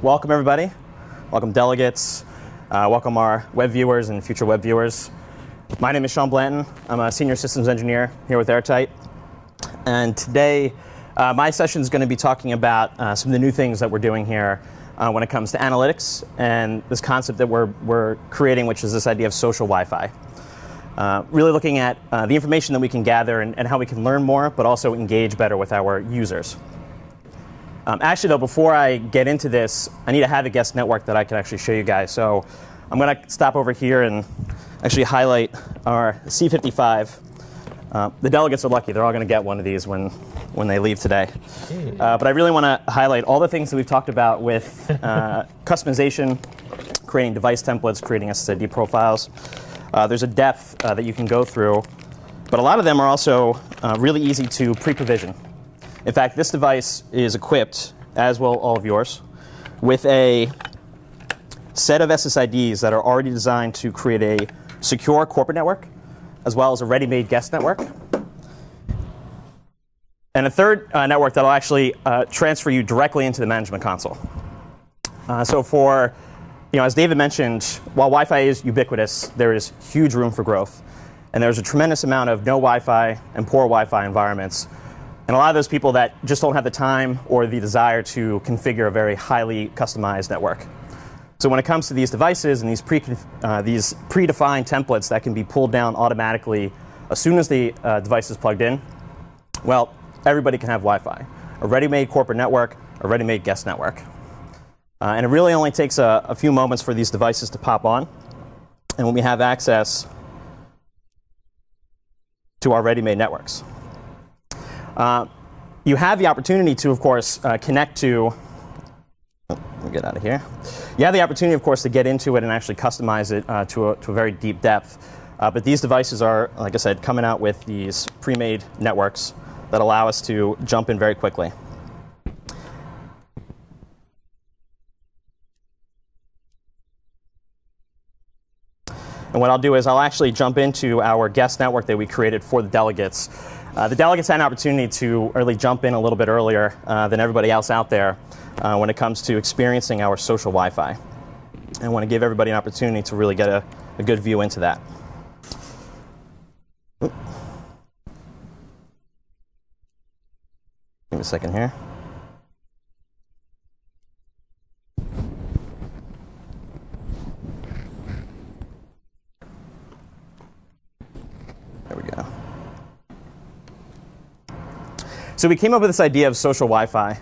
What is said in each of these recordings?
Welcome everybody. Welcome delegates. Welcome our web viewers and future web viewers. My name is Sean Blanton. I'm a senior systems engineer here with AirTight. And today, my session is going to be talking about some of the new things that we're doing here when it comes to analytics and this concept that we're creating, which is this idea of social Wi-Fi. Really looking at the information that we can gather and how we can learn more, but also engage better with our users. Actually, though, before I get into this, I need to have a guest network that I can actually show you guys. So I'm going to stop over here and actually highlight our C55. The delegates are lucky. They're all going to get one of these when they leave today. But I really want to highlight all the things that we've talked about with customization, creating device templates, creating SSID profiles. There's a depth that you can go through, but a lot of them are also really easy to pre-provision. In fact, this device is equipped, as will all of yours, with a set of SSIDs that are already designed to create a secure corporate network, as well as a ready-made guest network. And a third network that will actually transfer you directly into the management console. So for, as David mentioned, while Wi-Fi is ubiquitous, there is huge room for growth. And there's a tremendous amount of no Wi-Fi and poor Wi-Fi environments. And a lot of those people that just don't have the time or the desire to configure a very highly customized network. So when it comes to these devices and these predefined templates that can be pulled down automatically as soon as the device is plugged in, well, everybody can have Wi-Fi. A ready-made corporate network, a ready-made guest network. And it really only takes a few moments for these devices to pop on. And when we have access to our ready-made networks. You have the opportunity to, of course, connect to, let me get out of here. You have the opportunity, of course, to get into it and actually customize it to a very deep depth. But these devices are, like I said, coming out with these pre-made networks that allow us to jump in very quickly. And what I'll do is I'll actually jump into our guest network that we created for the delegates. The delegates had an opportunity to really jump in a little bit earlier than everybody else out there when it comes to experiencing our social Wi-Fi. And I want to give everybody an opportunity to really get a good view into that. Oop. Give me a second here. There we go. So we came up with this idea of social Wi-Fi.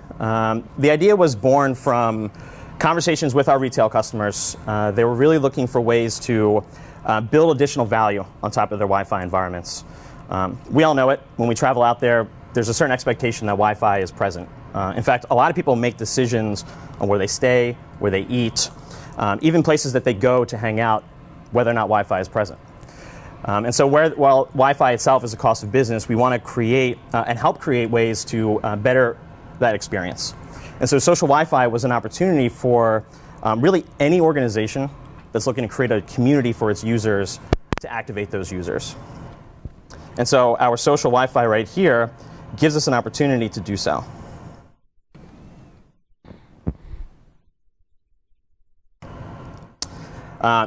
The idea was born from conversations with our retail customers. They were really looking for ways to build additional value on top of their Wi-Fi environments. We all know it. When we travel out there, there's a certain expectation that Wi-Fi is present. In fact, a lot of people make decisions on where they stay, where they eat, even places that they go to hang out, whether or not Wi-Fi is present. And so while Wi-Fi itself is a cost of business, we want to create and help create ways to better that experience. And so social Wi-Fi was an opportunity for really any organization that's looking to create a community for its users to activate those users. And so our social Wi-Fi right here gives us an opportunity to do so.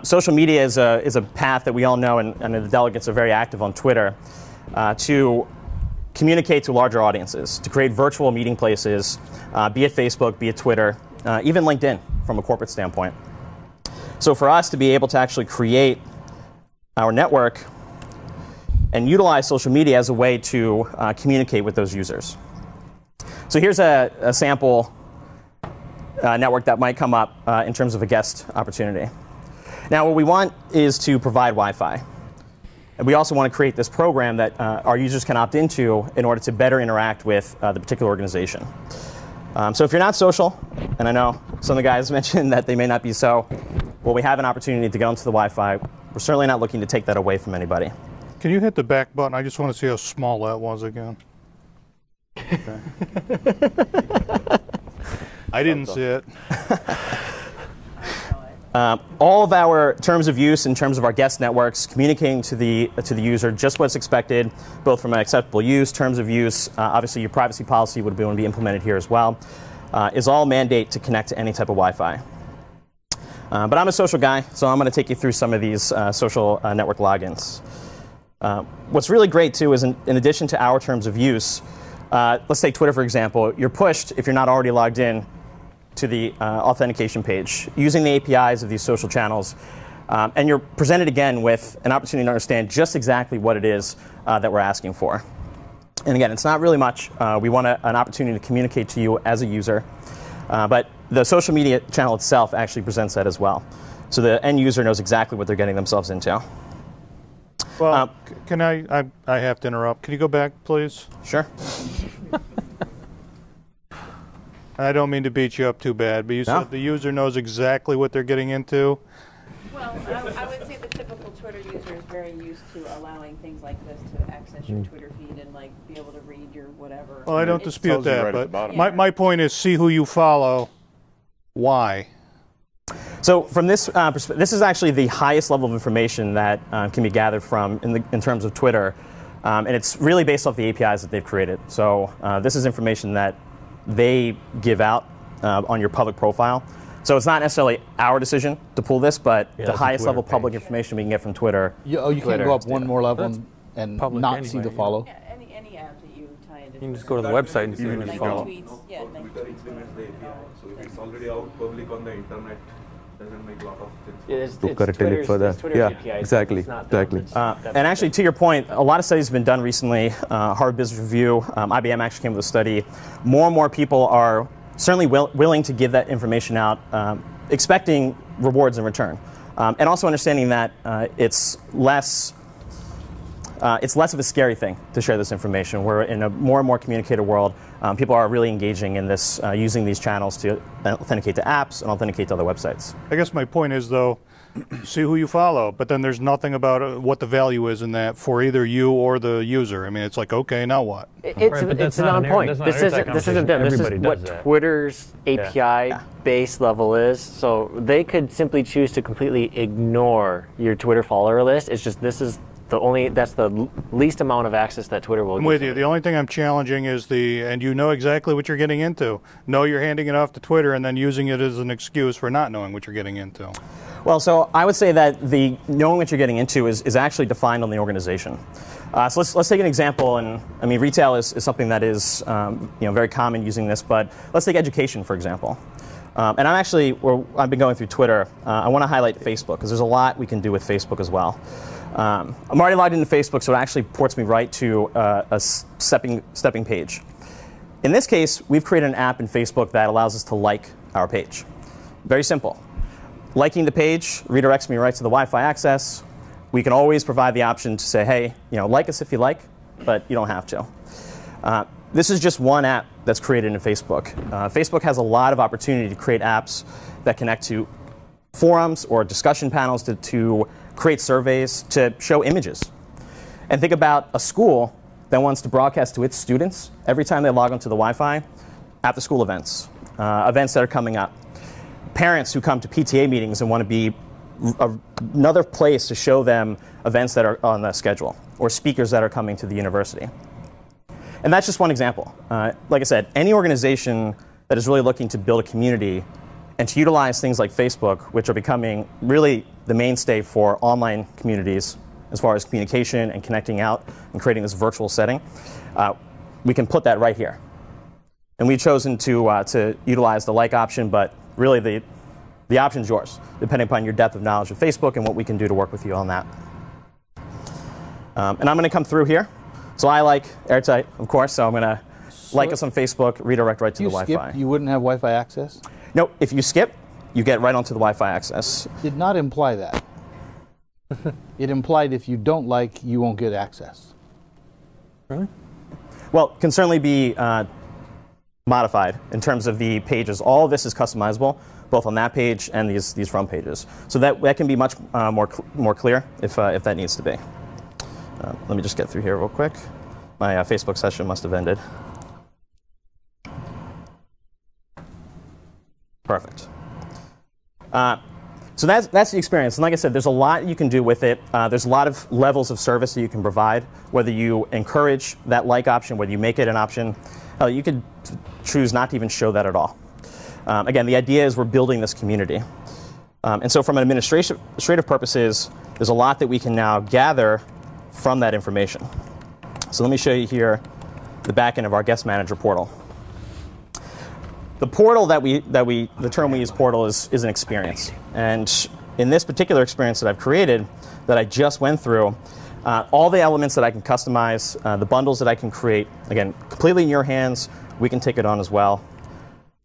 Social media is a path that we all know, and the delegates are very active on Twitter, to communicate to larger audiences, to create virtual meeting places, be it Facebook, be it Twitter, even LinkedIn from a corporate standpoint. So for us to be able to actually create our network and utilize social media as a way to communicate with those users. So here's a sample network that might come up in terms of a guest opportunity. Now, what we want is to provide Wi-Fi. And we also want to create this program that our users can opt into in order to better interact with the particular organization. So if you're not social, and I know some of the guys mentioned that they may not be so, well, we have an opportunity to get onto the Wi-Fi. We're certainly not looking to take that away from anybody. Can you hit the back button? I just want to see how small that was again. Okay. I didn't see it. All of our terms of use in terms of our guest networks, communicating to the user just what's expected, both from an acceptable use, terms of use. Obviously, your privacy policy would be implemented here as well. is all mandate to connect to any type of Wi-Fi. But I'm a social guy, so I'm going to take you through some of these social network logins. What's really great, too, is in addition to our terms of use, let's take Twitter, for example. You're pushed, if you're not already logged in, to the authentication page using the APIs of these social channels. And you're presented again with an opportunity to understand just exactly what it is that we're asking for. And again, it's not really much. We want an opportunity to communicate to you as a user. But the social media channel itself actually presents that as well. So the end user knows exactly what they're getting themselves into. Well, can I have to interrupt. Can you go back, please? Sure. I don't mean to beat you up too bad, but you said the user knows exactly what they're getting into. Well, I would say the typical Twitter user is very used to allowing things like this to access your Twitter feed and like be able to read your whatever. Well, I don't dispute that, but my point is see who you follow. Why? So from this perspective, this is actually the highest level of information that can be gathered from in terms of Twitter, and it's really based off the APIs that they've created. So this is information that they give out on your public profile. So it's not necessarily our decision to pull this, but the highest level public information we can get from Twitter. You can't go up one more level and not see the follow? Yeah, any app that you tie into. You can just go to the website and see who you follow. Tweets, yeah, like Twitter implements the API, so if it's already out public on the internet, doesn't make a lot of sense. It's Twitter's API, exactly. And actually, to your point, a lot of studies have been done recently. Harvard Business Review, IBM actually came with a study. More and more people are certainly willing to give that information out, expecting rewards in return, and also understanding that it's less of a scary thing to share this information. We're in a more and more communicated world. People are really engaging in this, using these channels to authenticate to apps and authenticate to other websites. I guess my point is, though, see who you follow, but then there's nothing about what the value is in that for either you or the user. I mean, it's like, okay, now what? It's a non-point. This isn't them. This is what Twitter's API base level is. So they could simply choose to completely ignore your Twitter follower list. It's just that's the least amount of access that Twitter will give. I'm with you. The only thing I'm challenging is and you know exactly what you're getting into. No, you're handing it off to Twitter and then using it as an excuse for not knowing what you're getting into. Well, so I would say that the knowing what you're getting into is actually defined on the organization. So let's take an example, and I mean retail is something that is very common using this, but let's take education, for example. And I've been going through Twitter. I want to highlight Facebook because there's a lot we can do with Facebook as well. I'm already logged into Facebook, so it actually ports me right to a stepping page. In this case, we've created an app in Facebook that allows us to like our page. Very simple. Liking the page redirects me right to the Wi-Fi access. We can always provide the option to say, hey, like us if you like, but you don't have to. This is just one app that's created in Facebook. Facebook has a lot of opportunity to create apps that connect to forums or discussion panels to create surveys, to show images. And think about a school that wants to broadcast to its students every time they log onto the Wi-Fi, after-school events, events that are coming up. Parents who come to PTA meetings and want to be another place to show them events that are on the schedule or speakers that are coming to the university. And that's just one example. Like I said, any organization that is really looking to build a community and to utilize things like Facebook, which are becoming really the mainstay for online communities as far as communication and connecting out and creating this virtual setting, we can put that right here. And we've chosen to utilize the like option, but really the option's yours, depending upon your depth of knowledge of Facebook and what we can do to work with you on that. And I'm going to come through here. So I like AirTight, of course, so I'm going to like us on Facebook, redirect right to the Wi-Fi. You wouldn't have Wi-Fi access? No, if you skip, you get right onto the Wi-Fi access. Did not imply that. It implied if you don't like, you won't get access. Really? Well, it can certainly be modified in terms of the pages. All of this is customizable, both on that page and these front pages. So that can be much more clear if that needs to be. Let me just get through here real quick. My Facebook session must have ended. Perfect. So that's the experience. And like I said, there's a lot you can do with it. There's a lot of levels of service that you can provide, whether you encourage that like option, whether you make it an option. You could choose not to even show that at all. Again, the idea is we're building this community. And so from an administrative purposes, there's a lot that we can now gather from that information. So let me show you here the back end of our guest manager portal. The portal the term we use, portal, is an experience. And in this particular experience that I've created, that I just went through, all the elements that I can customize, the bundles that I can create, again, completely in your hands, we can take it on as well.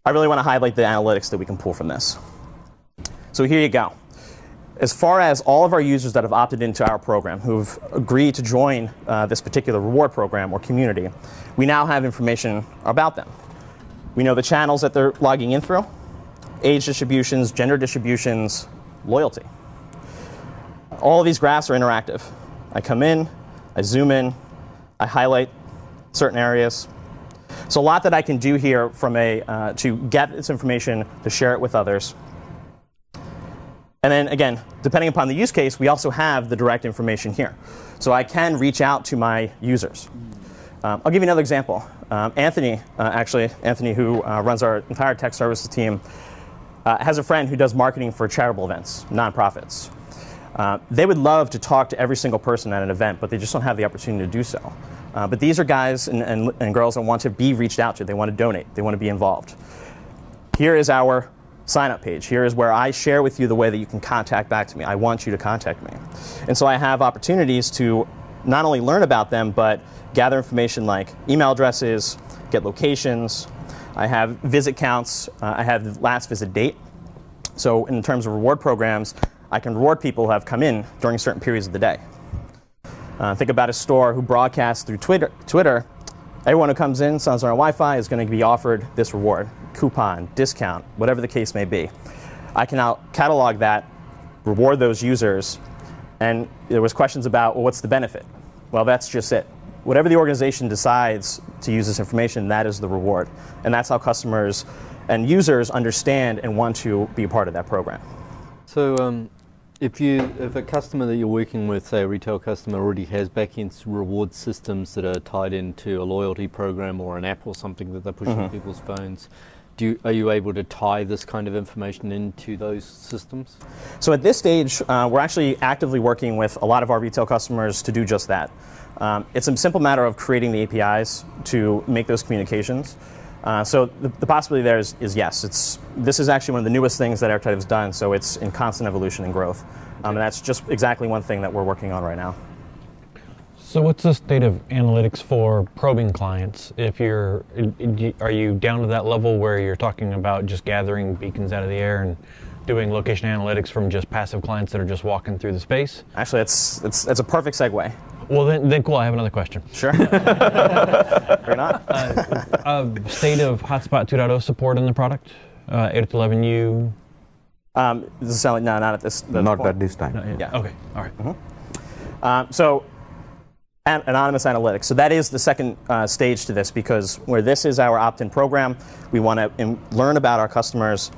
I really want to highlight the analytics that we can pull from this. So here you go. As far as all of our users that have opted into our program, who've agreed to join this particular reward program or community, we now have information about them. We know the channels that they're logging in through, age distributions, gender distributions, loyalty. All of these graphs are interactive. I come in, I zoom in, I highlight certain areas. So a lot that I can do here from to get this information, to share it with others. And then again, depending upon the use case, we also have the direct information here. So I can reach out to my users. I'll give you another example. Anthony, who runs our entire tech services team, has a friend who does marketing for charitable events, nonprofits. They would love to talk to every single person at an event, but they just don't have the opportunity to do so. But these are guys and girls that want to be reached out to. They want to donate. They want to be involved. Here is our sign-up page. Here is where I share with you the way that you can contact back to me. I want you to contact me. And so I have opportunities to not only learn about them, but gather information like email addresses, get locations. I have visit counts. I have the last visit date. So in terms of reward programs, I can reward people who have come in during certain periods of the day. Think about a store who broadcasts through Twitter. Everyone who comes in, signs on our Wi-Fi, is going to be offered this reward, coupon, discount, whatever the case may be. I can now catalog that, reward those users, and there was questions about, well, what's the benefit? Well, that's just it. Whatever the organization decides to use this information, that is the reward. And that's how customers and users understand and want to be a part of that program. So if a customer that you're working with, say a retail customer, already has back-end reward systems that are tied into a loyalty program or an app or something that they're pushing on people's phones, are you able to tie this kind of information into those systems? So at this stage, we're actually actively working with a lot of our retail customers to do just that. It's a simple matter of creating the APIs to make those communications. So the possibility there is yes. This is actually one of the newest things that AirTight has done, so it's in constant evolution and growth. And that's just exactly one thing that we're working on right now. So what's the state of analytics for probing clients? Are you down to that level where you're talking about just gathering beacons out of the air and doing location analytics from just passive clients that are just walking through the space? Actually, it's a perfect segue. Well, then cool, I have another question. Sure. Or not. State of Hotspot 2.0 support in the product? 8.11u? Does it sound like, no, not at this point. Not at this time. Yeah. Okay, all right. So, anonymous analytics. So that is the second stage to this, because where this is our opt-in program, we want to learn about our customers.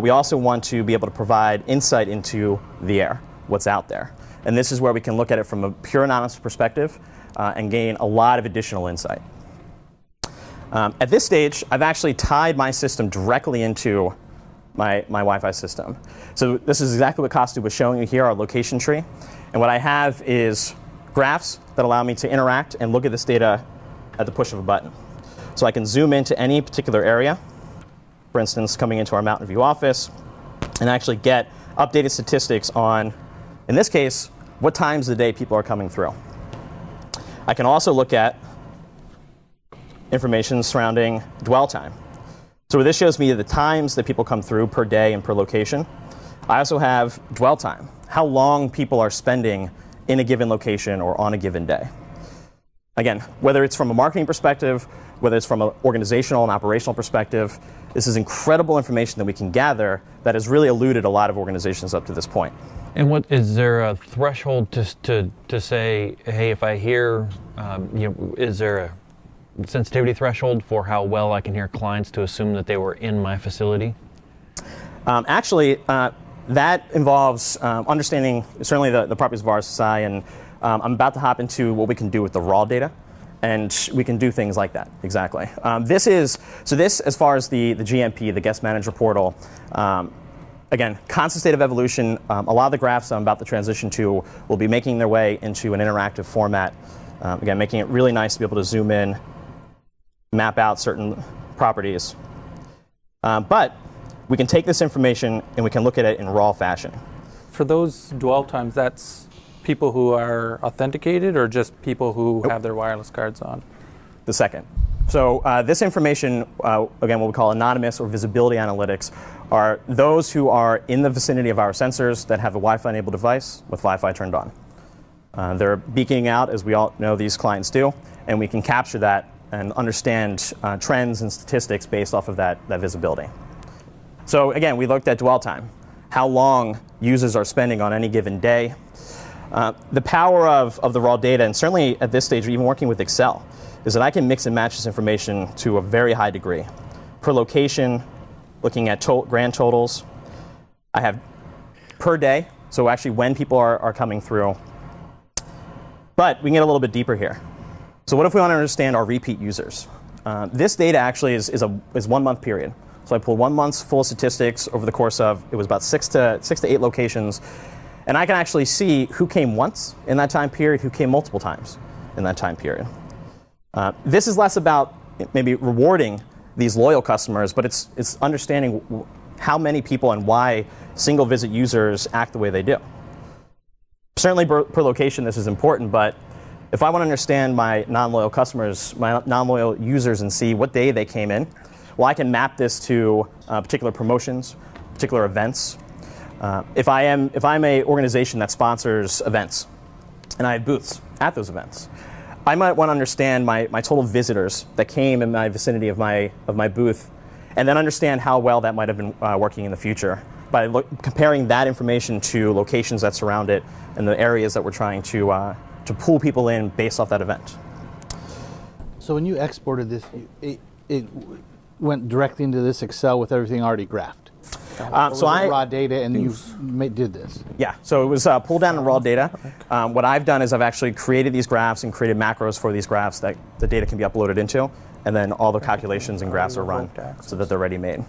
We also want to be able to provide insight into the air, what's out there. And this is where we can look at it from a pure anonymous perspective and gain a lot of additional insight. At this stage, I've actually tied my system directly into my Wi-Fi system. So this is exactly what Costu was showing you here, our location tree. And what I have is graphs that allow me to interact and look at this data at the push of a button. So I can zoom into any particular area, for instance, coming into our Mountain View office, and actually get updated statistics on, in this case, what times of the day people are coming through. I can also look at information surrounding dwell time. So this shows me the times that people come through per day and per location. I also have dwell time, how long people are spending in a given location or on a given day. Again, whether it's from a marketing perspective, whether it's from an organizational and operational perspective, this is incredible information that we can gather that has really eluded a lot of organizations up to this point. And what is there a threshold to say, hey, if I hear, is there a sensitivity threshold for how well I can hear clients to assume that they were in my facility? Actually, that involves understanding certainly the properties of RSSI, and I'm about to hop into what we can do with the raw data. And we can do things like that, exactly. This, as far as the GMP, the Guest Manager Portal, again, constant state of evolution. A lot of the graphs I'm about to transition to will be making their way into an interactive format. Again, making it really nice to be able to zoom in, map out certain properties. But we can take this information and we can look at it in raw fashion. For those dwell times, that's people who are authenticated or just people who have their wireless cards on? The second. So this information, again, what we call anonymous or visibility analytics, are those who are in the vicinity of our sensors that have a Wi-Fi enabled device with Wi-Fi turned on. They're beaking out, as we all know these clients do, and we can capture that and understand trends and statistics based off of that visibility. So again, we looked at dwell time, how long users are spending on any given day. The power of the raw data, and certainly at this stage, even working with Excel, is that I can mix and match this information to a very high degree. Per location, looking at grand totals. I have per day, so actually when people are coming through. But we can get a little bit deeper here. So what if we want to understand our repeat users? This data actually is 1 month period. So I pulled 1 month's full statistics over the course of, it was about 6 to 8 locations. And I can actually see who came once in that time period, who came multiple times in that time period. This is less about maybe rewarding these loyal customers, but it's understanding how many people and why single visit users act the way they do. Certainly per location this is important, but if I want to understand my non-loyal customers, my non-loyal users, and see what day they came in, well, I can map this to particular promotions, particular events. If I'm an organization that sponsors events, and I have booths at those events, I might want to understand my total visitors that came in my vicinity of my booth, and then understand how well that might have been working in the future by comparing that information to locations that surround it and the areas that we're trying to pull people in based off that event. So when you exported this, it went directly into this Excel with everything already graphed. So raw data, and you did this. Yeah, so it was pulled down in raw data. What I've done is I've actually created these graphs and created macros for these graphs that the data can be uploaded into, and then all the calculations and graphs are run so that they're ready-made.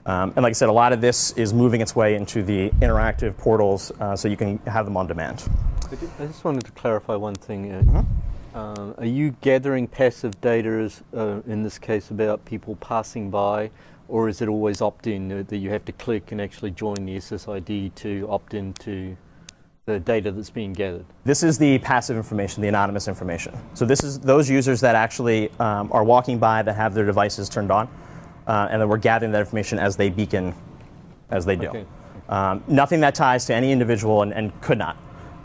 And like I said, a lot of this is moving its way into the interactive portals so you can have them on demand. I just wanted to clarify one thing. Are you gathering passive data, in this case, about people passing by, or is it always opt-in that you have to click and actually join the SSID to opt into the data that's being gathered? This is the passive information, the anonymous information. So this is those users that actually are walking by that have their devices turned on, and then we're gathering that information as they beacon, as they do. Okay. Nothing that ties to any individual and could not.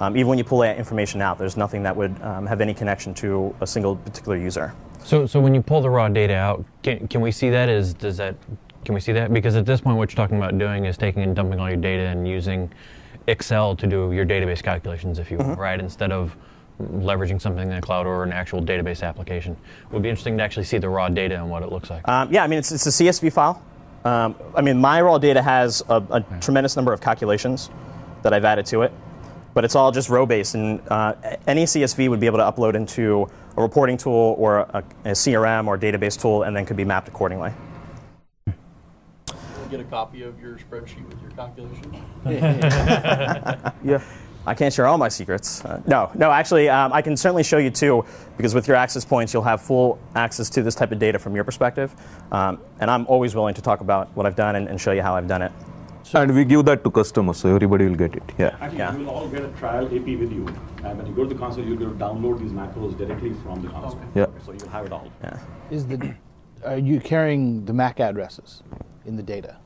Even when you pull that information out, there's nothing that would have any connection to a single particular user. So when you pull the raw data out, can we see that? Can we see that? Because at this point, what you're talking about doing is taking and dumping all your data and using Excel to do your database calculations, if you will, right? Instead of leveraging something in the cloud or an actual database application. It would be interesting to actually see the raw data and what it looks like. Yeah, I mean, it's a CSV file. I mean, my raw data has a tremendous number of calculations that I've added to it, but it's all just row-based, and any CSV would be able to upload into a reporting tool or a CRM or database tool, and then could be mapped accordingly. Get a copy of your spreadsheet with your calculations? Yeah, I can't share all my secrets. No, actually, I can certainly show you too, because with your access points, you'll have full access to this type of data from your perspective. And I'm always willing to talk about what I've done and show you how I've done it. And we give that to customers, so everybody will get it. Yeah. Actually, you will all get a trial AP with you. And when you go to the console, you're going to download these macros directly from the console. Okay. Yeah. So you'll have it all. Yeah. Are you carrying the MAC addresses in the data?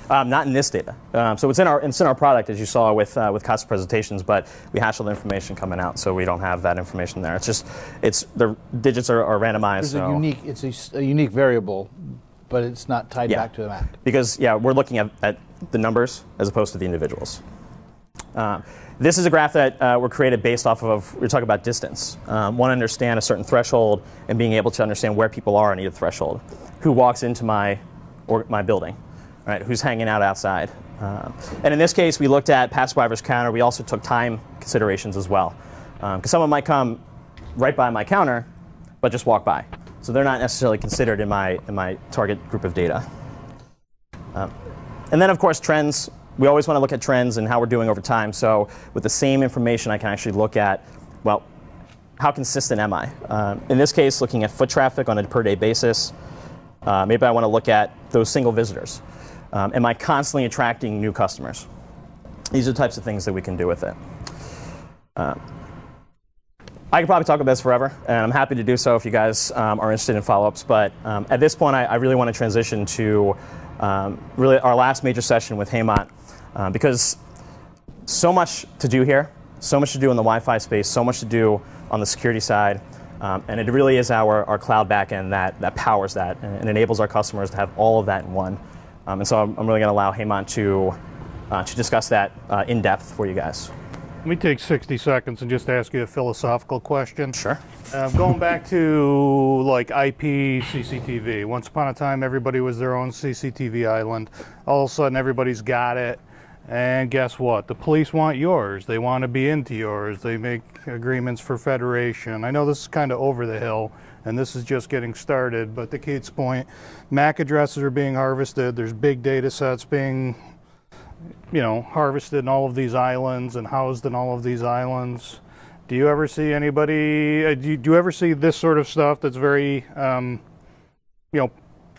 Not in this data. So it's in our product, as you saw with customer presentations, but we hash all the information coming out, so we don't have that information there. It's just the digits are randomized. It's a unique variable, but it's not tied back to the MAC. Because we're looking at the numbers as opposed to the individuals. This is a graph that were created based off of, we're talking about distance. Want to understand a certain threshold and being able to understand where people are on either threshold. Who walks into my building, right? Who's hanging out outside. And in this case, we looked at passive Wi-Fi counter. We also took time considerations as well. Because someone might come right by my counter, but just walk by. So they're not necessarily considered in my target group of data. And then, of course, trends. We always want to look at trends and how we're doing over time. So with the same information, I can actually look at, well, how consistent am I? In this case, looking at foot traffic on a per-day basis. Maybe I want to look at those single visitors. Am I constantly attracting new customers? These are the types of things that we can do with it. I could probably talk about this forever, and I'm happy to do so if you guys are interested in follow-ups. But at this point, I really want to transition to really our last major session with Hemant, because so much to do here, so much to do in the Wi-Fi space, so much to do on the security side, and it really is our cloud backend that powers that and enables our customers to have all of that in one. And so I'm really going to allow Hemant to discuss that in depth for you guys. Let me take 60 seconds and just ask you a philosophical question. Sure. Going back to like IP CCTV. Once upon a time, everybody was their own CCTV island. All of a sudden, everybody's got it. And guess what? The police want yours. They want to be into yours. They make agreements for federation. I know this is kind of over the hill, and this is just getting started. But to Kate's point, MAC addresses are being harvested. There's big data sets being harvested in all of these islands and housed in all of these islands. Do you ever see anybody, do you ever see this sort of stuff that's very,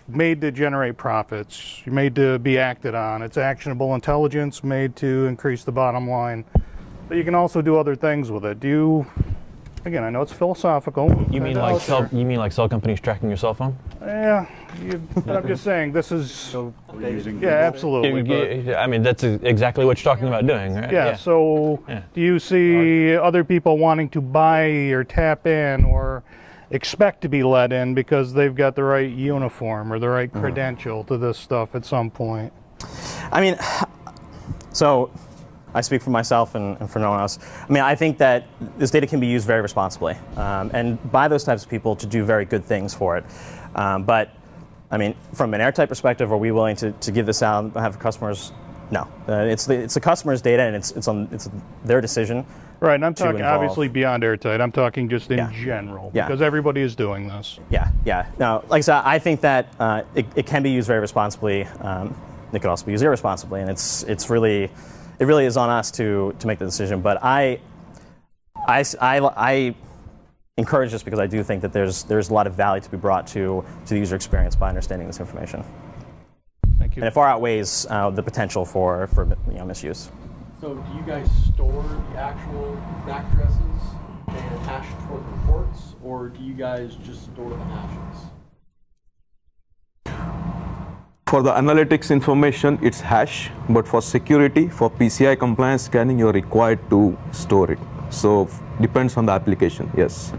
made to generate profits, made to be acted on? It's actionable intelligence made to increase the bottom line. But you can also do other things with it. Do you, again, I know it's philosophical. You mean like cell companies tracking your cell phone? Yeah, but I'm just saying this is, yeah, absolutely. I mean, that's exactly what you're talking about doing, right? Yeah, so do you see other people wanting to buy or tap in or expect to be let in because they've got the right uniform or the right credential to this stuff at some point? I mean, so I speak for myself and for no one else. I mean, I think that this data can be used very responsibly and by those types of people to do very good things for it. But I mean, from an AirTight perspective, are we willing to give this out and have customers? No, it's the customer's data, and it's their decision. Right, and I'm talking obviously beyond AirTight. I'm talking just in general, because everybody is doing this. Yeah. Now, like I said, I think that it can be used very responsibly. It could also be used irresponsibly, and it really is on us to make the decision. But I encourage this because I do think that there's a lot of value to be brought to the user experience by understanding this information. Thank you. And it far outweighs the potential for misuse. So do you guys store the actual MAC addresses and hash it for the reports, or do you guys just store the hashes? For the analytics information, it's hash, but for security, for PCI compliance scanning, you're required to store it. So depends on the application, yes.